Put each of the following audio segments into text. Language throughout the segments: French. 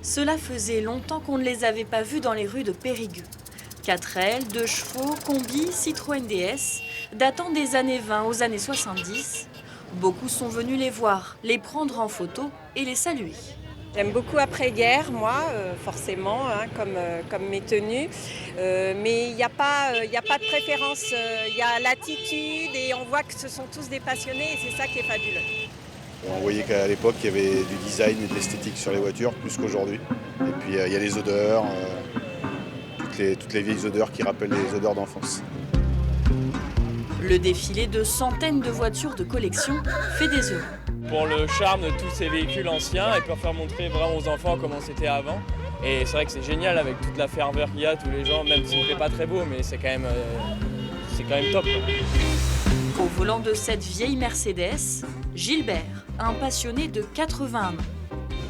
Cela faisait longtemps qu'on ne les avait pas vus dans les rues de Périgueux. 4L, 2 chevaux, combi, Citroën DS, datant des années 20 aux années 70. Beaucoup sont venus les voir, les prendre en photo et les saluer. J'aime beaucoup après-guerre, moi, forcément, comme mes tenues. Mais il n'y a pas de préférence. Il y a l'attitude et on voit que ce sont tous des passionnés et c'est ça qui est fabuleux. On voyait qu'à l'époque, il y avait du design et de l'esthétique sur les voitures, plus qu'aujourd'hui. Et puis, il y a les odeurs, toutes les vieilles odeurs qui rappellent les odeurs d'enfance. Le défilé de centaines de voitures de collection fait des heureux. Pour le charme de tous ces véhicules anciens et pour faire montrer vraiment aux enfants comment c'était avant. Et c'est vrai que c'est génial avec toute la ferveur qu'il y a, tous les gens, même s'il ne fait pas très beau, mais c'est quand même top, quoi. Au volant de cette vieille Mercedes, Gilbert, un passionné de 81 ans.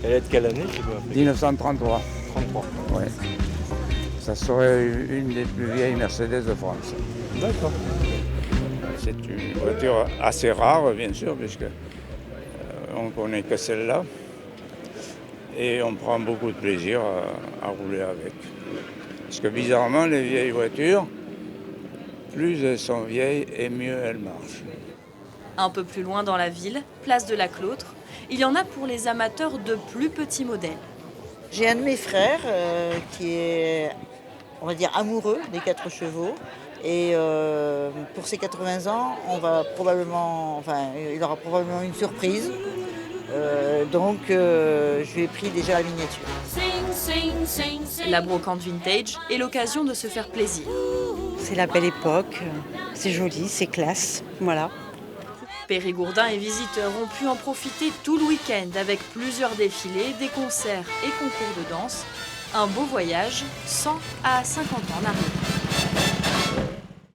Elle est de quelle année, je dois 1933. 33. Ouais. Ça serait une des plus vieilles Mercedes de France. D'accord. C'est une voiture assez rare, bien sûr, puisque on ne connaît que celle-là. Et on prend beaucoup de plaisir à rouler avec. Parce que bizarrement, les vieilles voitures, plus elles sont vieilles et mieux elles marchent. Un peu plus loin dans la ville, place de la Clôtre, il y en a pour les amateurs de plus petits modèles. J'ai un de mes frères qui est, on va dire, amoureux des 4 chevaux. Et pour ses 80 ans, il aura probablement une surprise. Donc je lui ai pris déjà la miniature. La brocante vintage est l'occasion de se faire plaisir. C'est la belle époque, c'est joli, c'est classe, voilà. Périgourdins et visiteurs ont pu en profiter tout le week-end avec plusieurs défilés, des concerts et concours de danse. Un beau voyage, 100 à 50 ans en arrière.